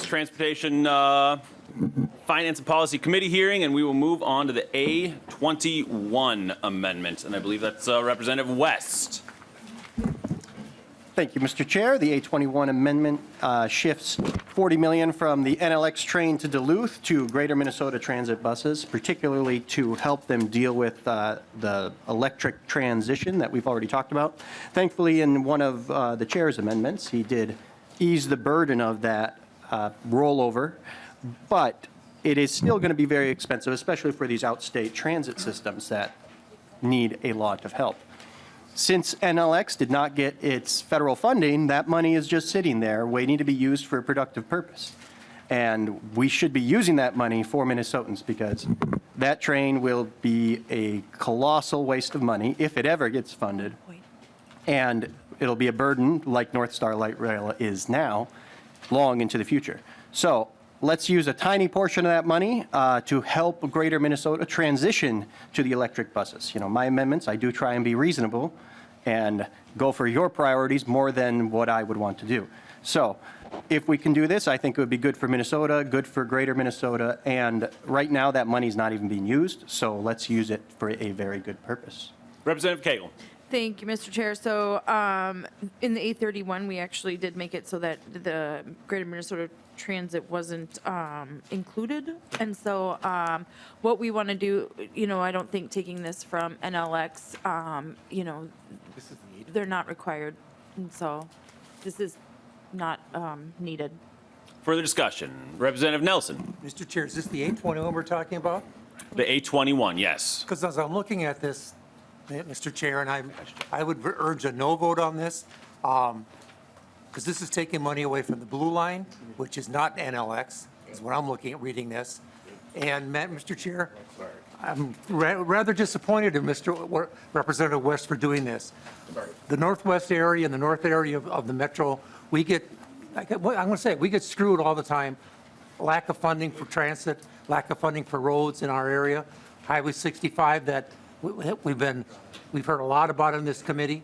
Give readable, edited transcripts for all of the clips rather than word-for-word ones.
Transportation Finance and Policy Committee hearing, and we will move on to the A21 amendment. And I believe that's Representative West. Thank you, Mr. Chair. The A21 amendment shifts $40 million from the NLX train to Duluth to Greater Minnesota Transit buses, particularly to help them deal with the electric transition that we've already talked about. Thankfully, in one of the chair's amendments, he did ease the burden of that rollover, but it is still going to be very expensive, especially for these outstate transit systems that need a lot of help. Since NLX did not get its federal funding, that money is just sitting there waiting to be used for a productive purpose. And we should be using that money for Minnesotans because that train will be a colossal waste of money if it ever gets funded. And it'll be a burden like North Star Light Rail is now, long into the future. So let's use a tiny portion of that money to help Greater Minnesota transition to the electric buses. You know, my amendments, I do try and be reasonable and go for your priorities more than what I would want to do. So if we can do this, I think it would be good for Minnesota, good for Greater Minnesota, and right now that money's not even being used, so let's use it for a very good purpose. Representative Cagle. Thank you, Mr. Chair. So in the A31, we actually did make it so that the Greater Minnesota Transit wasn't included. And so what we want to do, you know, I don't think taking this from NLX, you know, they're not required. And so this is not needed. Further discussion. Representative Nelson. Mr. Chair, is this the 821 we're talking about? The A21, yes. Because as I'm looking at this, Mr. Chair, and I would urge a no vote on this, because this is taking money away from the blue line, which is not NLX, is what I'm looking at reading this. And Mr. Chair, I'm rather disappointed in Representative West for doing this. The northwest area and the north area of the metro, we get, I'm going to say, we get screwed all the time. Lack of funding for transit, lack of funding for roads in our area. Highway 65 that we've heard a lot about in this committee.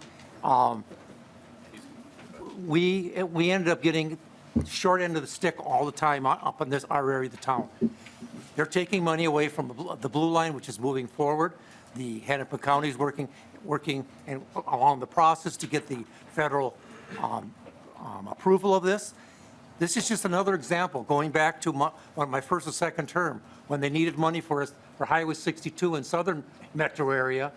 We ended up getting short end of the stick all the time up in our area of the town. They're taking money away from the blue line, which is moving forward. The Hennepin County is working and along the process to get the federal approval of this. This is just another example, going back to my first and second term, when they needed money for Highway 62 in southern metro area,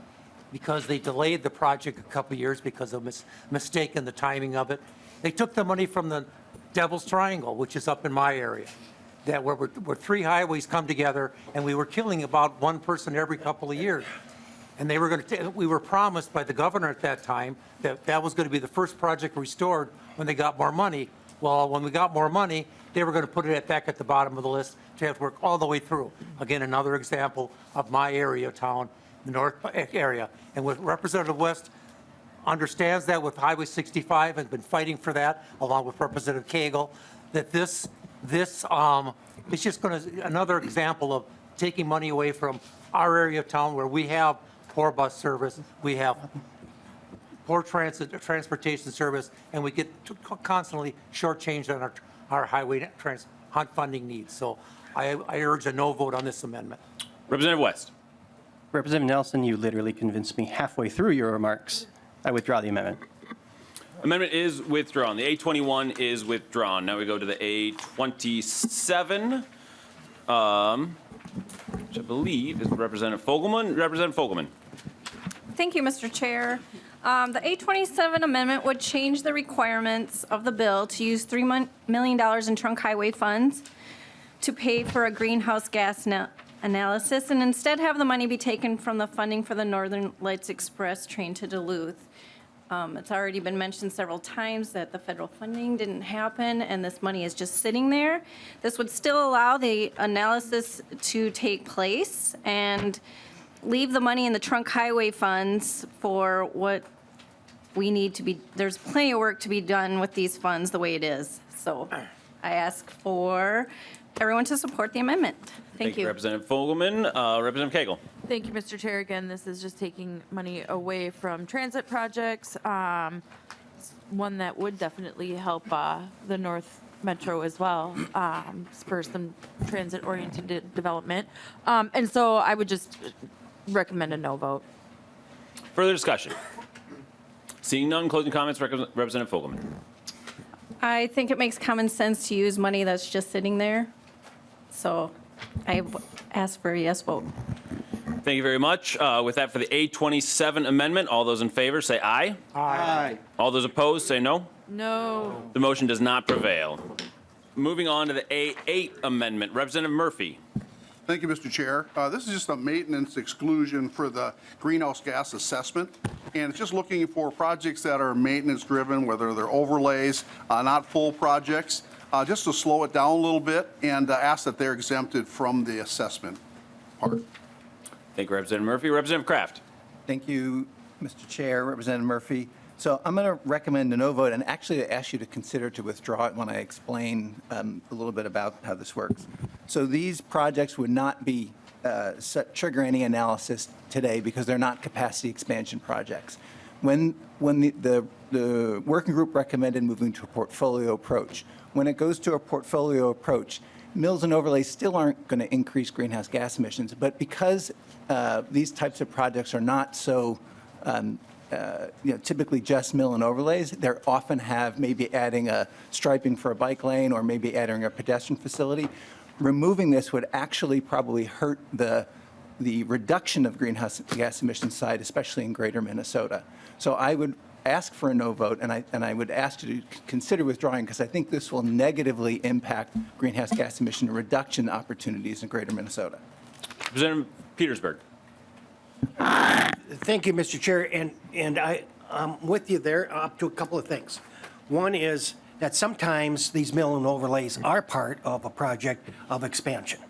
because they delayed the project a couple of years because of mistake in the timing of it. They took the money from the Devil's Triangle, which is up in my area, where three highways come together, and we were killing about one person every couple of years. And we were promised by the governor at that time that was going to be the first project restored when they got more money. Well, when we got more money, they were going to put it back at the bottom of the list to have to work all the way through. Again, another example of my area of town, the north area. And with Representative West understands that with Highway 65, has been fighting for that, along with Representative Cagle, that this is just going to, another example of taking money away from our area of town where we have poor bus service, we have poor transportation service, and we get constantly shortchanged on our highway funding needs. So I urge a no vote on this amendment. Representative West. Representative Nelson, you literally convinced me halfway through your remarks. I withdraw the amendment. Amendment is withdrawn. The A21 is withdrawn. Now we go to the A27, which I believe is Representative Fogelman. Representative Fogelman. Thank you, Mr. Chair. The A27 amendment would change the requirements of the bill to use $3 million in trunk highway funds to pay for a greenhouse gas analysis and instead have the money be taken from the funding for the Northern Lights Express train to Duluth. It's already been mentioned several times that the federal funding didn't happen and this money is just sitting there. This would still allow the analysis to take place and leave the money in the trunk highway funds for what we need to be. There's plenty of work to be done with these funds the way it is. So I ask for everyone to support the amendment. Thank you. Representative Fogelman. Representative Cagle. Thank you, Mr. Chair. Again, this is just taking money away from transit projects. One that would definitely help the Metro as well, for some transit-oriented development. And so I would just recommend a no vote. Further discussion? Seeing none, closing comments, Representative Fogelman. I think it makes common sense to use money that's just sitting there. So I ask for a yes vote. Thank you very much. With that, for the A27 amendment, all those in favor say aye. Aye. All those opposed say no. No. The motion does not prevail. Moving on to the A8 amendment, Representative Murphy. Thank you, Mr. Chair. This is just a maintenance exclusion for the greenhouse gas assessment. And it's just looking for projects that are maintenance driven, whether they're overlays, not full projects, just to slow it down a little bit and ask that they're exempted from the assessment part. Thank you, Representative Murphy. Representative Kraft. Thank you, Mr. Chair, Representative Murphy. So I'm going to recommend a no vote and actually ask you to consider to withdraw it when I explain a little bit about how this works. So these projects would not be trigger any analysis today because they're not capacity expansion projects. When the working group recommended moving to a portfolio approach, when it goes to a portfolio approach, mills and overlays still aren't going to increase greenhouse gas emissions, but because these types of projects are not so typically just mill and overlays, they often have maybe adding a striping for a bike lane or maybe adding a pedestrian facility. Removing this would actually probably hurt the reduction of greenhouse gas emissions side, especially in greater Minnesota. So I would ask for a no vote, and I would ask you to consider withdrawing because I think this will negatively impact greenhouse gas emission reduction opportunities in greater Minnesota. Representative Petersburg. Thank you, Mr. Chair, and I'm with you there up to a couple of things. One is that sometimes these mill and overlays are part of a project of expansion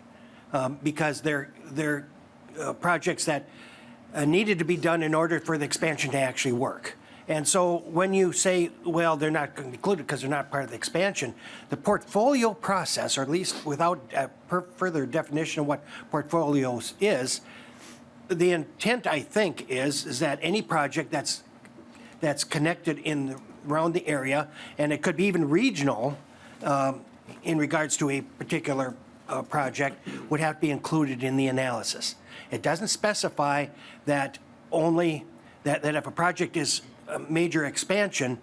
because they're projects that needed to be done in order for the expansion to actually work. And so when you say, well, they're not included because they're not part of the expansion, the portfolio process, or at least without a further definition of what portfolios is, the intent, I think, is that any project that's connected around the area, and it could be even regional in regards to a particular project, would have to be included in the analysis. It doesn't specify that only that if a project is a major expansion,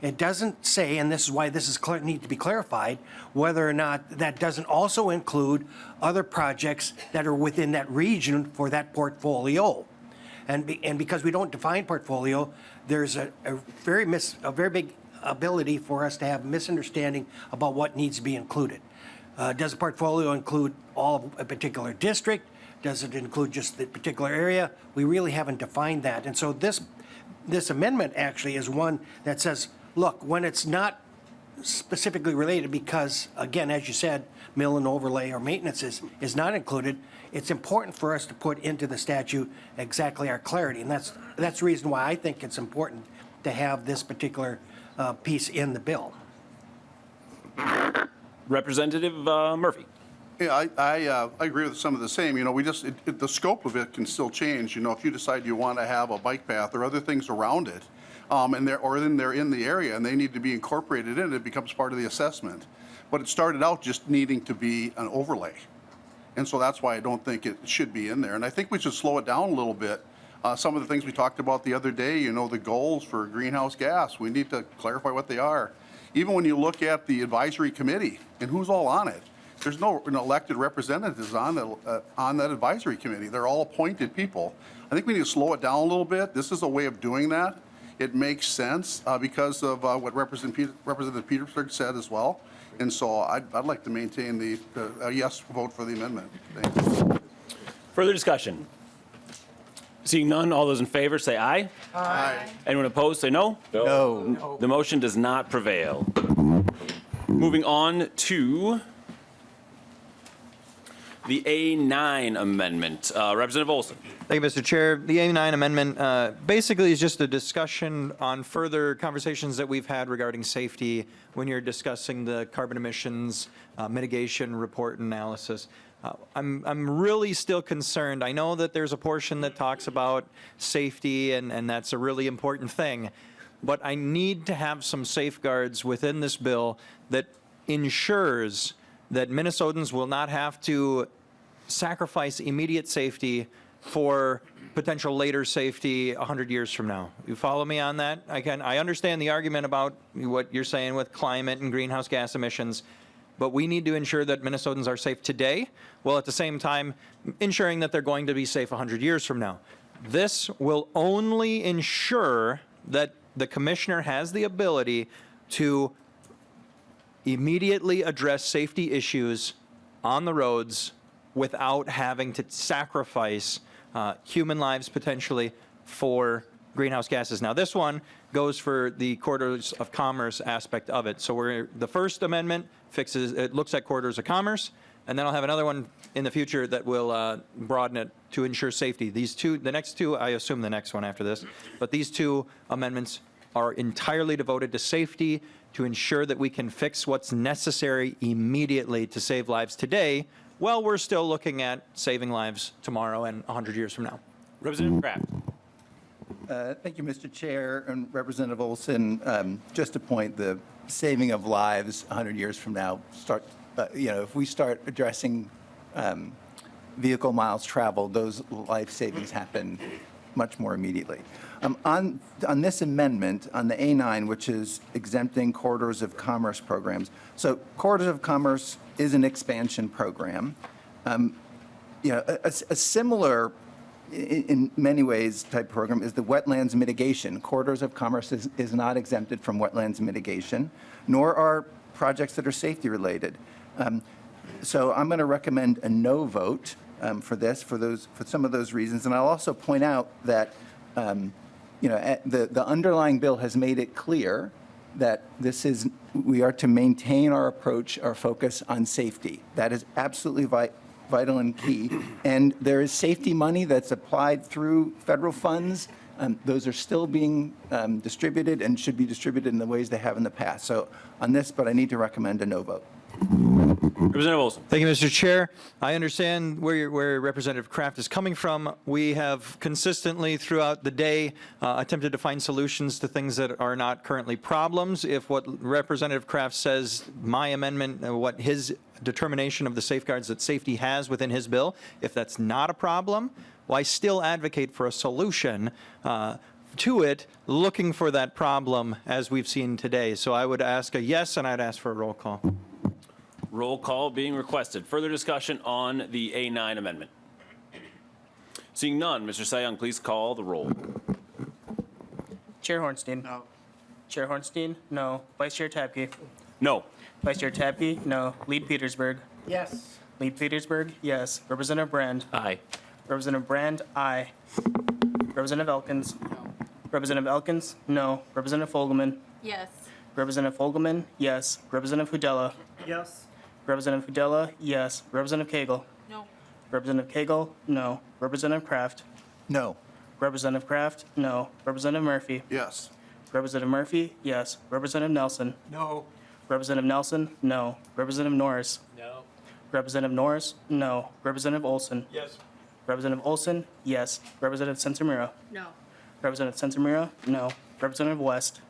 it doesn't say, and this is why this is need to be clarified, whether or not that doesn't also include other projects that are within that region for that portfolio. And because we don't define portfolio, there's a very big ability for us to have misunderstanding about what needs to be included. Does a portfolio include all of a particular district? Does it include just the particular area? We really haven't defined that. And so this amendment actually is one that says, look, when it's not specifically related because, again, as you said, mill and overlay or maintenance is not included, it's important for us to put into the statute exactly our clarity. And that's the reason why I think it's important to have this particular piece in the bill. Representative Murphy. Yeah, I agree with some of the same. You know, the scope of it can still change. You know, if you decide you want to have a bike path or other things around it, and they're in the area and they need to be incorporated in it, becomes part of the assessment. But it started out just needing to be an overlay. And so that's why I don't think it should be in there. And I think we should slow it down a little bit. Some of the things we talked about the other day, you know, the goals for greenhouse gas, we need to clarify what they are. Even when you look at the advisory committee and who's all on it, there's no elected representatives on that advisory committee. They're all appointed people. I think we need to slow it down a little bit. This is a way of doing that. It makes sense because of what Representative Petersburg said as well. And so I'd like to maintain the yes vote for the amendment. Thank you. Further discussion? Seeing none, all those in favor say aye. Aye. Anyone opposed say no. No. The motion does not prevail. Moving on to the A9 amendment. Representative Olson. Thank you, Mr. Chair. The A9 amendment basically is just a discussion on further conversations that we've had regarding safety when you're discussing the carbon emissions mitigation report analysis. I'm really still concerned. I know that there's a portion that talks about safety, and that's a really important thing, but I need to have some safeguards within this bill that ensures that Minnesotans will not have to sacrifice immediate safety for potential later safety 100 years from now. You follow me on that? I understand the argument about what you're saying with climate and greenhouse gas emissions, but we need to ensure that Minnesotans are safe today, while at the same time ensuring that they're going to be safe 100 years from now. This will only ensure that the commissioner has the ability to immediately address safety issues on the roads without having to sacrifice human lives potentially for greenhouse gases. Now, this one goes for the corridors of commerce aspect of it. So the first amendment looks at corridors of commerce, and then I'll have another one in the future that will broaden it to ensure safety. The next two, I assume the next one after this, but these two amendments are entirely devoted to safety, to ensure that we can fix what's necessary immediately to save lives today, while we're still looking at saving lives tomorrow and 100 years from now. Representative Kraft. Thank you, Mr. Chair, and Representative Olson. Just to point, the saving of lives 100 years from now, if we start addressing vehicle miles traveled, those life savings happen much more immediately. On this amendment, on the A9, which is exempting corridors of commerce programs, so corridors of commerce is an expansion program. A similar, in many ways, type program is the wetlands mitigation. Corridors of commerce is not exempted from wetlands mitigation, nor are projects that are safety related. So I'm going to recommend a no vote for this, for some of those reasons. And I'll also point out that the underlying bill has made it clear that we are to maintain our approach, our focus on safety. That is absolutely vital and key. And there is safety money that's applied through federal funds. Those are still being distributed and should be distributed in the ways they have in the past. So on this, but I need to recommend a no vote. Representative Olson. Thank you, Mr. Chair. I understand where Representative Kraft is coming from. We have consistently throughout the day attempted to find solutions to things that are not currently problems. If what Representative Kraft says, my amendment, what his determination of the safeguards that safety has within his bill, if that's not a problem, well, I still advocate for a solution to it, looking for that problem as we've seen today. So I would ask a yes, and I'd ask for a roll call. Roll call being requested. Further discussion on the A9 amendment. Seeing none, Mr. Sayong, please call the roll. Chair Hornstein. No. Chair Hornstein, no. Vice Chair Tabke. No. Vice Chair Tabke, no. Lead Petersburg. Yes. Lead Petersburg, yes. Representative Brand. Aye. Representative Brand, aye. Representative Elkins. No. Representative Elkins, no. Representative Fogelman. Yes. Representative Fogelman, yes. Representative Hudella. Yes. Representative Hudella, yes. Representative Cagle. No. Representative Cagle, no. Representative Kraft. No. Representative Kraft, no. Representative Murphy. Yes. Representative Murphy, yes. Representative Nelson. No. Representative Nelson, no. Representative Norris. No. Representative Norris, no. Representative Olson. Yes. Representative Olson, yes. Representative Sensimura. No. Representative Sensimura, no. Representative West.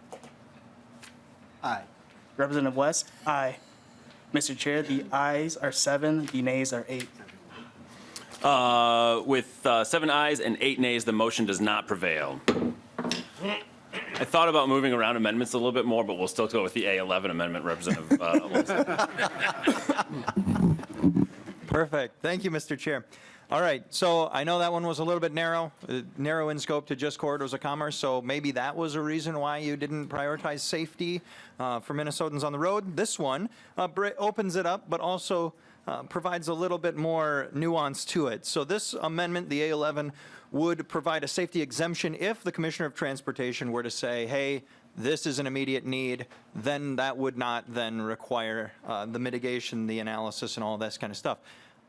Aye. Representative West, aye. Mr. Chair, the ayes are 7, the nays are 8. With 7 ayes and 8 nays, the motion does not prevail. I thought about moving around amendments a little bit more, but we'll still go with the A11 amendment, Representative Olson. Perfect. Thank you, Mr. Chair. All right, so I know that one was a little bit narrow in scope to just corridors of commerce, so maybe that was a reason why you didn't prioritize safety for Minnesotans on the road. This one opens it up, but also provides a little bit more nuance to it. So this amendment, the A11, would provide a safety exemption if the Commissioner of Transportation were to say, hey, this is an immediate need, then that would not then require the mitigation, the analysis, and all this kind of stuff.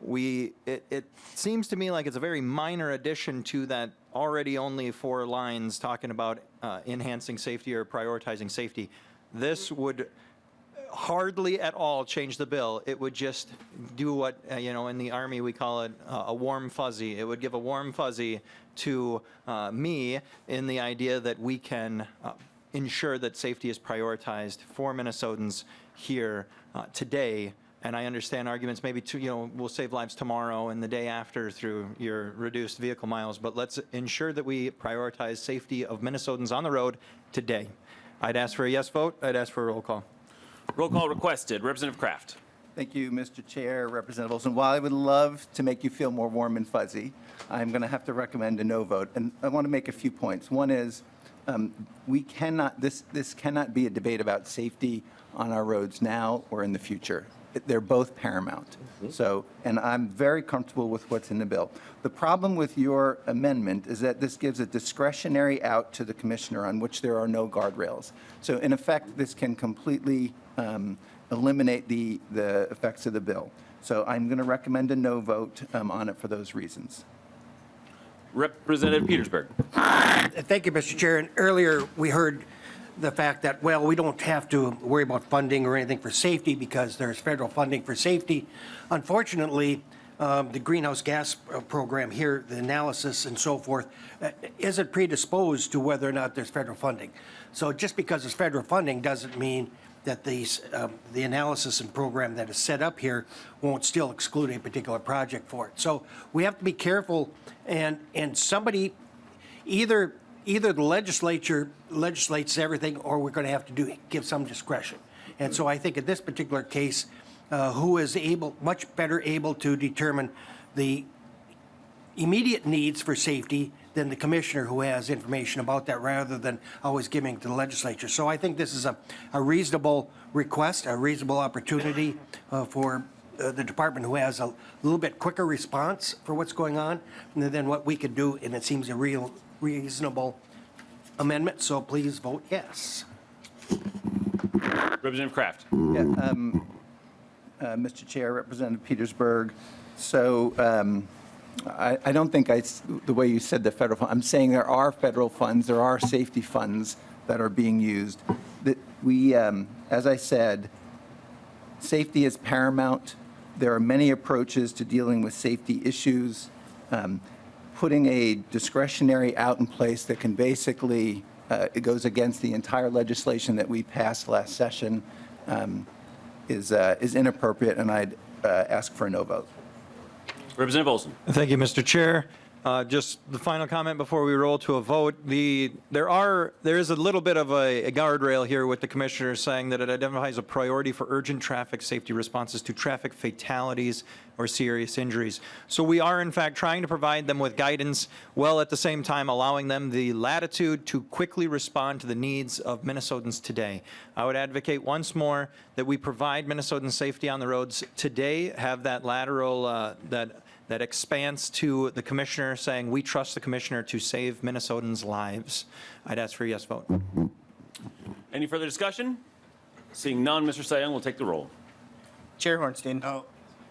It seems to me like it's a very minor addition to that already only 4 lines talking about enhancing safety or prioritizing safety. This would hardly at all change the bill. It would just do what, in the Army we call it a warm fuzzy. It would give a warm fuzzy to me in the idea that we can ensure that safety is prioritized for Minnesotans here today. And I understand arguments maybe we'll save lives tomorrow and the day after through your reduced vehicle miles, but let's ensure that we prioritize safety of Minnesotans on the road today. I'd ask for a yes vote. I'd ask for a roll call. Roll call requested. Representative Kraft. Thank you, Mr. Chair, Representative Olson. While I would love to make you feel more warm and fuzzy, I'm going to have to recommend a no vote. And I want to make a few points. One is we cannot, this cannot be a debate about safety on our roads now or in the future. They're both paramount. So, and I'm very comfortable with what's in the bill. The problem with your amendment is that this gives a discretionary out to the commissioner on which there are no guardrails. So in effect, this can completely eliminate the effects of the bill. So I'm going to recommend a no vote on it for those reasons. Representative Petersburg. Thank you, Mr. Chair. And earlier, we heard the fact that, well, we don't have to worry about funding or anything for safety because there's federal funding for safety. Unfortunately, the greenhouse gas program here, the analysis and so forth, isn't predisposed to whether or not there's federal funding. So just because there's federal funding doesn't mean that the analysis and program that is set up here won't still exclude a particular project for it. So we have to be careful, and somebody, either the legislature legislates everything, or we're going to have to give some discretion. And so I think in this particular case, who is much better able to determine the immediate needs for safety than the commissioner who has information about that rather than always giving it to the legislature. So I think this is a reasonable request, a reasonable opportunity for the department who has a little bit quicker response for what's going on than what we could do, and it seems a reasonable amendment, so please vote yes. Representative Kraft. Yeah, Mr. Chair, Representative Petersburg. So I don't think the way you said the federal fund, I'm saying there are federal funds, there are safety funds that are being used. That we, as I said, safety is paramount. There are many approaches to dealing with safety issues. Putting a discretionary out in place that can basically, it goes against the entire legislation that we passed last session is inappropriate, and I'd ask for a no vote. Representative Olson. Thank you, Mr. Chair. Just the final comment before we roll to a vote. There is a little bit of a guardrail here with the commissioner saying that it identifies a priority for urgent traffic safety responses to traffic fatalities or serious injuries. So we are in fact trying to provide them with guidance while at the same time allowing them the latitude to quickly respond to the needs of Minnesotans today. I would advocate once more that we provide Minnesotans safety on the roads today, have that lateral, that expands to the commissioner saying we trust the commissioner to save Minnesotans' lives. I'd ask for a yes vote. Any further discussion? Seeing none, Mr. Sayong will take the roll. Chair Hornstein. No.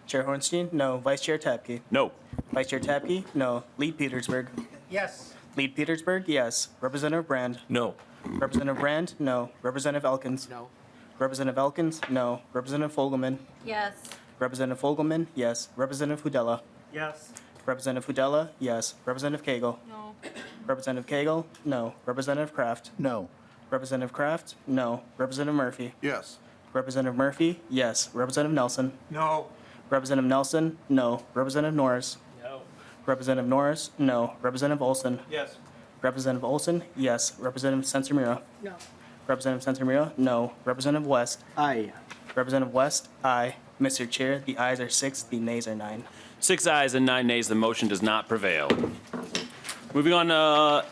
Chair Hornstein, no. Vice Chair Tapke. No. Vice Chair Tapke, no. Lead Petersburg. Yes. Lead Petersburg, yes. Representative Brand. No. Representative Brand, no. Representative Elkins. No. Representative Elkins, no. Representative Fogelman. Yes. Representative Fogelman, yes. Representative Hudella. Yes. Representative Hudella, yes. Representative Cagle. No. Representative Cagle, no. Representative Kraft. No. Representative Kraft, no. Representative Murphy. Yes. Representative Murphy, yes. Representative Nelson. No. Representative Nelson, no. Representative Norris. No. Representative Norris, no. Representative Olson. Yes. Representative Olson, yes. Representative Sensimura. No. Representative Sensimura, no. Representative West. Aye. Representative West, aye. Mr. Chair, the ayes are 6, the nays are 9. 6 ayes and 9 nays. The motion does not prevail. Moving on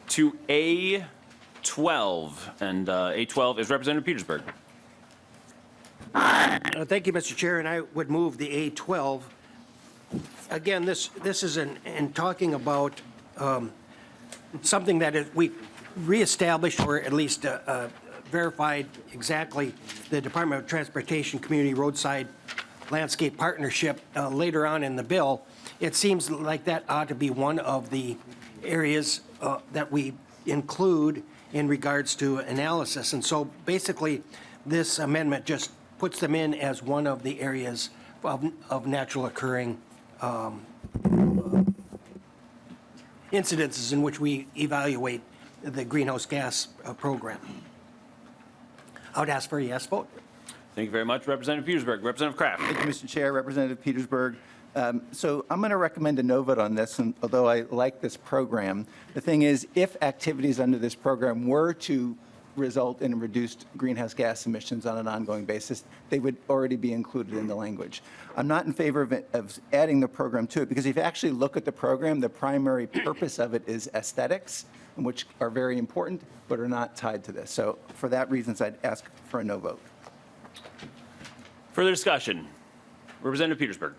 to A12, and A12 is Representative Petersburg. Thank you, Mr. Chair, and I would move the A12. Again, this is in talking about something that we reestablished or at least verified exactly the Department of Transportation Community Roadside Landscape Partnership later on in the bill. It seems like that ought to be one of the areas that we include in regards to analysis. And so basically, this amendment just puts them in as one of the areas of natural occurring incidences in which we evaluate the greenhouse gas program. I would ask for a yes vote. Thank you very much, Representative Petersburg. Representative Kraft. Thank you, Mr. Chair, Representative Petersburg. So I'm going to recommend a no vote on this, and although I like this program, the thing is, if activities under this program were to result in reduced greenhouse gas emissions on an ongoing basis, they would already be included in the language. I'm not in favor of adding the program to it, because if you actually look at the program, the primary purpose of it is aesthetics, which are very important, but are not tied to this. So for that reasons, I'd ask for a no vote. Further discussion? Representative Petersburg.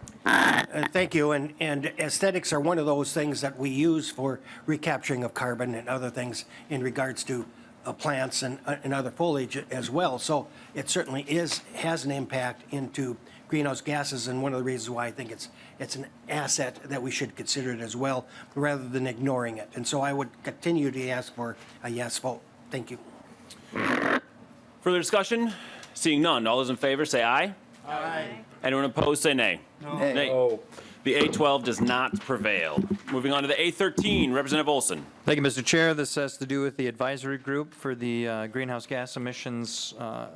Thank you. And aesthetics are one of those things that we use for recapturing of carbon and other things in regards to plants and other foliage as well. So it certainly has an impact into greenhouse gases, and one of the reasons why I think it's an asset that we should consider it as well, rather than ignoring it. And so I would continue to ask for a yes vote. Thank you. Further discussion? Seeing none, all those in favor say aye. Aye. Anyone opposed, say nay. Nay. The A12 does not prevail. Moving on to the A13, Representative Olson. Thank you, Mr. Chair. This has to do with the advisory group for the greenhouse gas emissions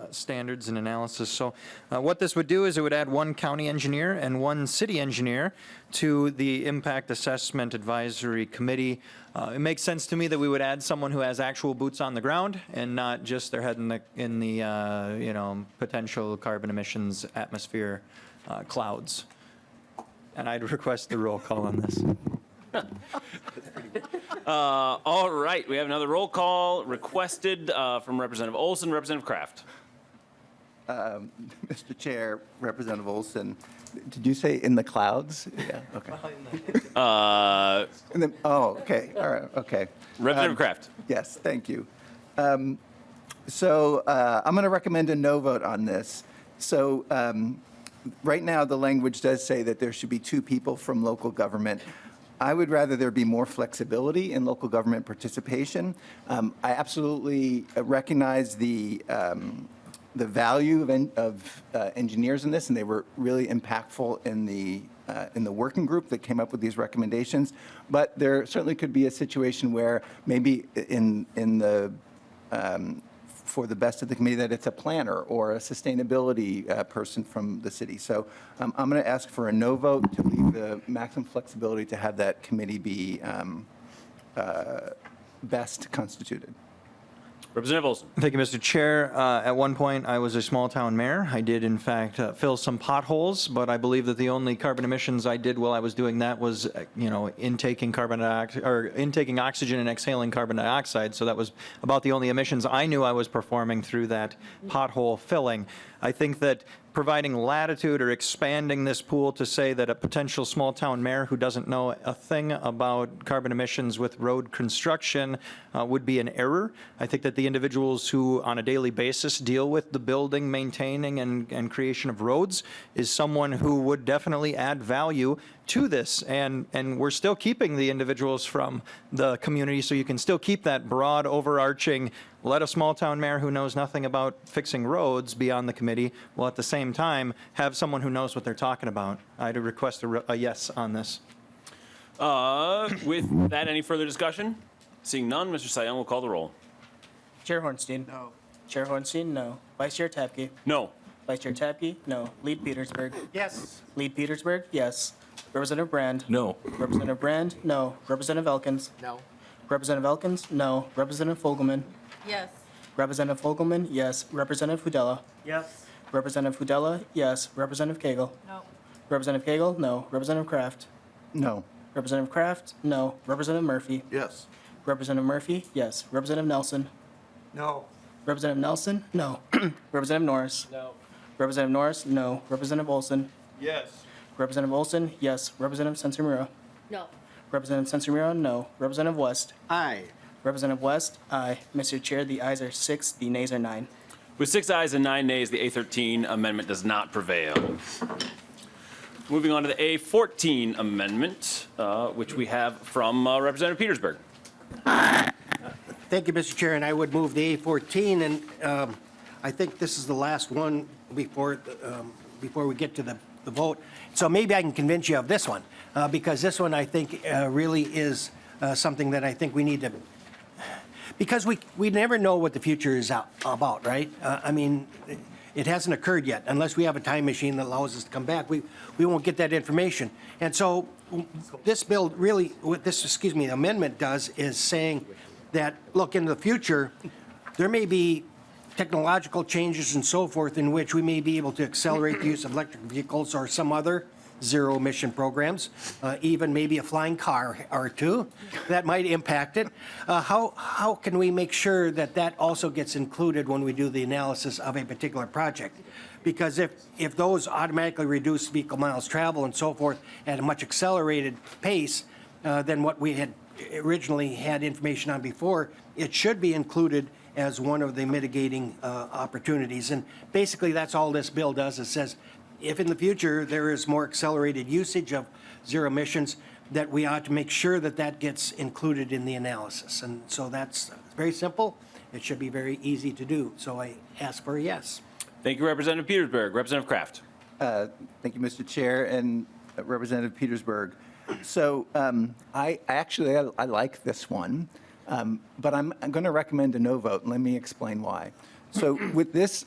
standards and analysis. So what this would do is it would add one county engineer and one city engineer to the impact assessment advisory committee. It makes sense to me that we would add someone who has actual boots on the ground and not just their head in the potential carbon emissions atmosphere clouds. And I'd request the roll call on this. All right, we have another roll call requested from Representative Olson. Representative Kraft. Mr. Chair, Representative Olson, did you say in the clouds? Yeah, okay. Okay, all right, okay. Representative Kraft. Yes, thank you. So I'm going to recommend a no vote on this. So right now, the language does say that there should be 2 people from local government. I would rather there be more flexibility in local government participation. I absolutely recognize the value of engineers in this, and they were really impactful in the working group that came up with these recommendations. But there certainly could be a situation where maybe in the for the best of the committee that it's a planner or a sustainability person from the city. So I'm going to ask for a no vote to leave the maximum flexibility to have that committee be best constituted. Representative Olson. Thank you, Mr. Chair. At one point, I was a small-town mayor. I did, in fact, fill some potholes, but I believe that the only carbon emissions I did while I was doing that was, intaking intaking oxygen and exhaling carbon dioxide. So that was about the only emissions I knew I was performing through that pothole filling. I think that providing latitude or expanding this pool to say that a potential small-town mayor who doesn't know a thing about carbon emissions with road construction would be an error. I think that the individuals who on a daily basis deal with the building, maintaining, and creation of roads is someone who would definitely add value to this. And we're still keeping the individuals from the community, so you can still keep that broad, overarching, let a small-town mayor who knows nothing about fixing roads be on the committee, while at the same time have someone who knows what they're talking about. I'd request a yes on this. With that, any further discussion? Seeing none, Mr. Sion will call the roll. Chair Hornstein? No. Chair Hornstein, no. Vice Chair Tapke? No. Vice Chair Tapke, no. Lead Petersburg? Yes. Lead Petersburg, yes. Representative Brand? No. Representative Brand, no. Representative Elkins? No. Representative Elkins, no. Representative Fogelman? Yes. Representative Fogelman, yes. Representative Hudella? Yes. Representative Hudella, yes. Representative Cagle? No. Representative Cagle, no. Representative Kraft? No. Representative Kraft, no. Representative Murphy? Yes. Representative Murphy, yes. Representative Nelson? No. Representative Nelson, no. Representative Norris? No. Representative Norris, no. Representative Olson? Yes. Representative Olson, yes. Representative Sensimura? No. Representative Sensimura, no. Representative West? Aye. Representative West, aye. Mr. Chair, the ayes are 6, the nays are 9. With 6 ayes and 9 nays, the A13 amendment does not prevail. Moving on to the A14 amendment, which we have from Representative Petersburg. Thank you, Mr. Chair, and I would move the A14, and I think this is the last one before we get to the vote. So maybe I can convince you of this one, because this one I think really is something that I think we need to, because we never know what the future is about, right? I mean, It hasn't occurred yet. Unless we have a time machine that allows us to come back, we won't get that information. And so this bill really, what this, amendment does is saying that, look, in the future, there may be technological changes and so forth in which we may be able to accelerate the use of electric vehicles or some other zero-emission programs, even maybe a flying car or two that might impact it. How can we make sure that that also gets included when we do the analysis of a particular project? Because if those automatically reduce vehicle miles traveled and so forth at a much accelerated pace than what we had originally had information on before, it should be included as one of the mitigating opportunities. And basically, that's all this bill does. It says, if in the future there is more accelerated usage of zero emissions, that we ought to make sure that that gets included in the analysis. And so that's very simple. It should be very easy to do. So I ask for a yes. Thank you, Representative Petersburg. Representative Kraft. Thank you, Mr. Chair, and Representative Petersburg. So I like this one, but I'm going to recommend a no vote, and let me explain why. So with this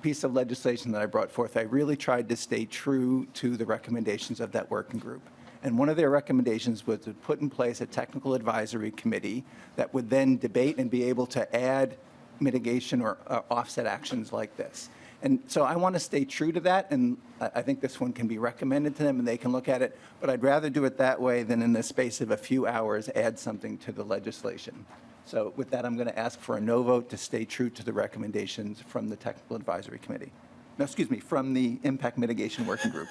piece of legislation that I brought forth, I really tried to stay true to the recommendations of that working group. And one of their recommendations was to put in place a technical advisory committee that would then debate and be able to add mitigation or offset actions like this. And so I want to stay true to that, and I think this one can be recommended to them and they can look at it, but I'd rather do it that way than in the space of a few hours add something to the legislation. So with that, I'm going to ask for a no vote to stay true to the recommendations from the Technical Advisory Committee. No, excuse me, from the Impact Mitigation Working Group.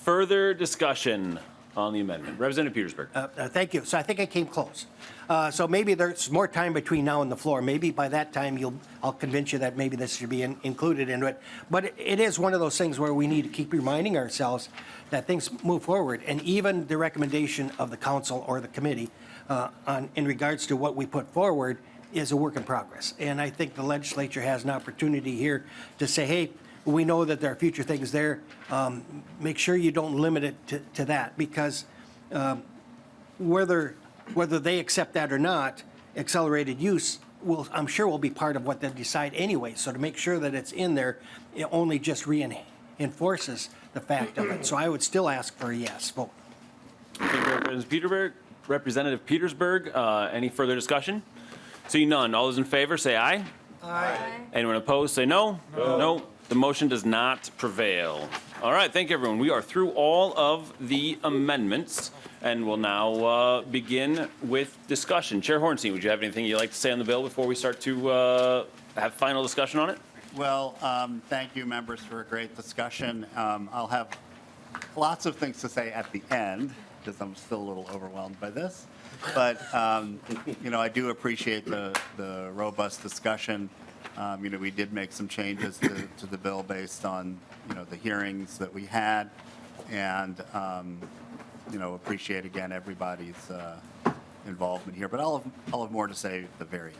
Further discussion on the amendment. Representative Petersburg. Thank you. So I think I came close. So maybe there's more time between now and the floor. Maybe by that time I'll convince you that maybe this should be included into it. But it is one of those things where we need to keep reminding ourselves that things move forward. And even the recommendation of the council or the committee in regards to what we put forward is a work in progress. And I think the legislature has an opportunity here to say, hey, we know that there are future things there. Make sure you don't limit it to that, because whether they accept that or not, accelerated use I'm sure will be part of what they decide anyway. So to make sure that it's in there, it only just reinforces the fact of it. So I would still ask for a yes vote. Thank you, Representative Petersburg. Any further discussion? Seeing none, all those in favor say aye. Aye. Anyone opposed say no. No. The motion does not prevail. All right, thank you, everyone. We are through all of the amendments, and we'll now begin with discussion. Chair Hornstein, would you have anything you'd like to say on the bill before we start to have final discussion on it? Well, thank you, members, for a great discussion. I'll have lots of things to say at the end, because I'm still a little overwhelmed by this. But, I do appreciate the robust discussion. We did make some changes to the bill based on, the hearings that we had. And, appreciate, again, everybody's involvement here. But I'll have more to say at the very end.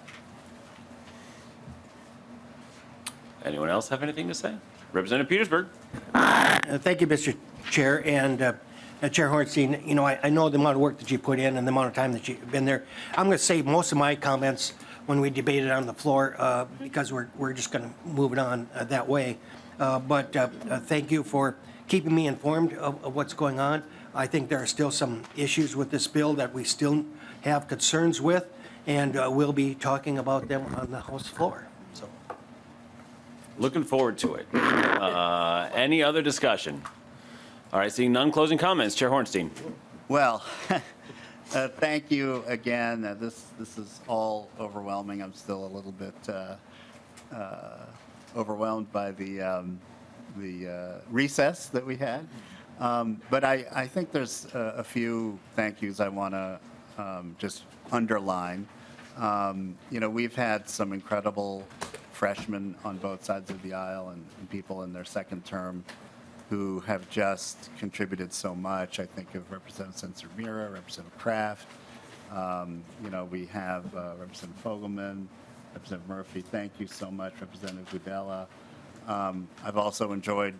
Anyone else have anything to say? Representative Petersburg. Thank you, Mr. Chair. And Chair Hornstein, I know the amount of work that you put in and the amount of time that you've been there. I'm going to save most of my comments when we debate it on the floor because we're just going to move it on that way. But thank you for keeping me informed of what's going on. I think there are still some issues with this bill that we still have concerns with, and we'll be talking about them on the House floor. So, Looking forward to it. Any other discussion? All right, seeing none, closing comments. Chair Hornstein. Well, thank you again. This is all overwhelming. I'm still a little bit overwhelmed by the recess that we had. But I think there's a few thank yous I want to just underline. We've had some incredible freshmen on both sides of the aisle and people in their second term who have just contributed so much. I think of Representative Sensor-Mira, Representative Kraft. We have Representative Fogelman, Representative Murphy. Thank you so much, Representative Gudella. I've also enjoyed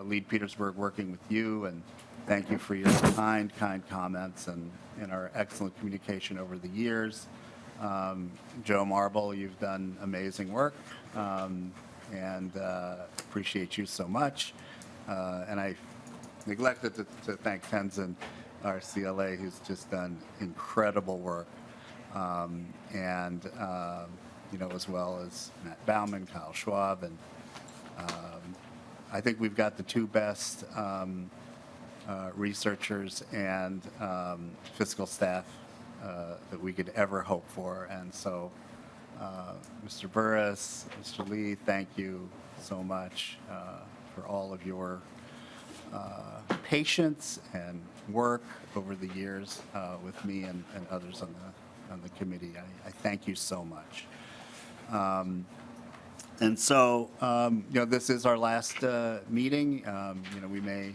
Lead Petersburg working with you, and thank you for your kind comments and our excellent communication over the years. Joe Marble, you've done amazing work, and appreciate you so much. And I neglected to thank Tenzin, our CLA, who's just done incredible work. As well as Matt Bauman, Kyle Schwab, and I think we've got the two best researchers and fiscal staff that we could ever hope for. And so, Mr. Burris, Mr. Lee, thank you so much for all of your patience and work over the years with me and others on the committee. I thank you so much. This is our last meeting. We may,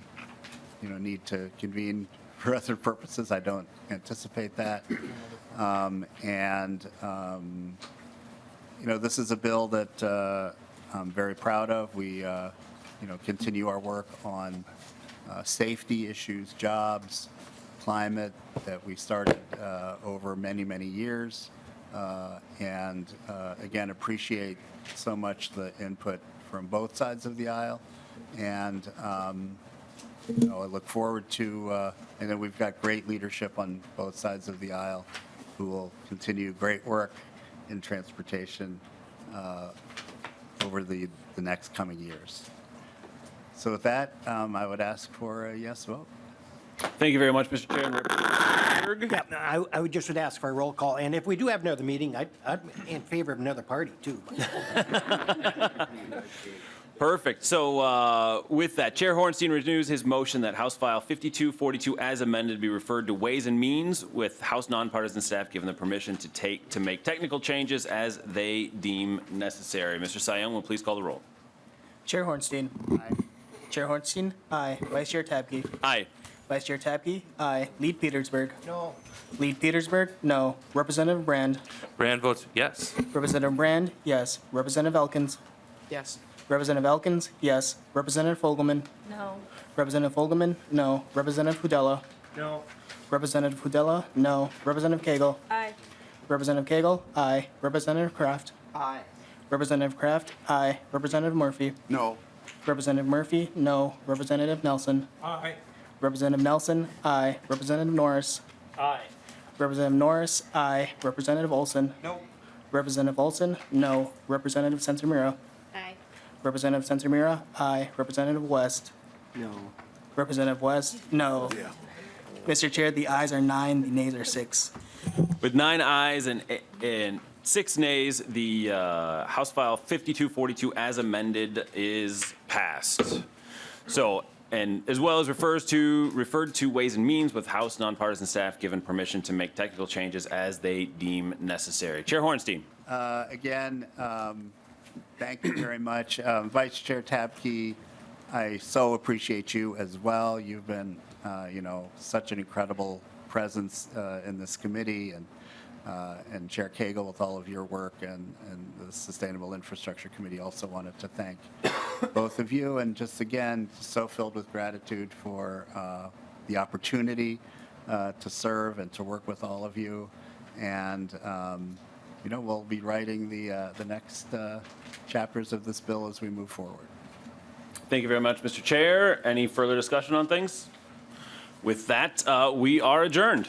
need to convene for other purposes. I don't anticipate that. This is a bill that I'm very proud of. We, continue our work on safety issues, jobs, climate that we started over many, many years. Again, appreciate so much the input from both sides of the aisle. And, I look forward to, and then we've got great leadership on both sides of the aisle who will continue great work in transportation over the next coming years. So with that, I would ask for a yes vote. Thank you very much, Mr. Chair. And Representative Berg. Yeah, I would just ask for a roll call, and if we do have another meeting, I'm in favor of another party, too. Perfect. So with that, Chair Hornstein renews his motion that House File 5242 as amended be referred to Ways and Means with House nonpartisan staff given the permission to make technical changes as they deem necessary. Mr. Sion will please call the roll. Chair Hornstein. Aye. Chair Hornstein. Aye. Vice Chair Tabke. Aye. Vice Chair Tabke. Aye. Lead Petersburg. No. Lead Petersburg. No. Representative Brand. Brand votes yes. Representative Brand. Yes. Representative Elkins. Yes. Representative Elkins. Yes. Representative Fogelman. No. Representative Fogelman. No. Representative Hudella. No. Representative Hudella. No. Representative Cagle. Aye. Representative Cagle. Aye. Representative Kraft. Aye. Representative Kraft. Aye. Representative Murphy. No. Representative Murphy. No. Representative Nelson. Aye. Representative Nelson. Aye. Representative Norris. Aye. Representative Norris. Aye. Representative Olson. No. Representative Olson. No. Representative Sensimira. Aye. Representative Sensimira. Aye. Representative West. No. Representative West. No. Mr. Chair, the ayes are 9, the nays are 6. With 9 ayes and 6 nays, the House File 5242 as amended is passed. So, and as well as referred to Ways and Means with House nonpartisan staff given permission to make technical changes as they deem necessary. Chair Hornstein. Again, thank you very much. Vice Chair Tabke, I so appreciate you as well. You've been, such an incredible presence in this committee, and Chair Cagle with all of your work, and the Sustainable Infrastructure Committee also wanted to thank both of you, and just again, so filled with gratitude for the opportunity to serve and to work with all of you. And we'll be writing the next chapters of this bill as we move forward. Thank you very much, Mr. Chair. Any further discussion on things? With that, we are adjourned.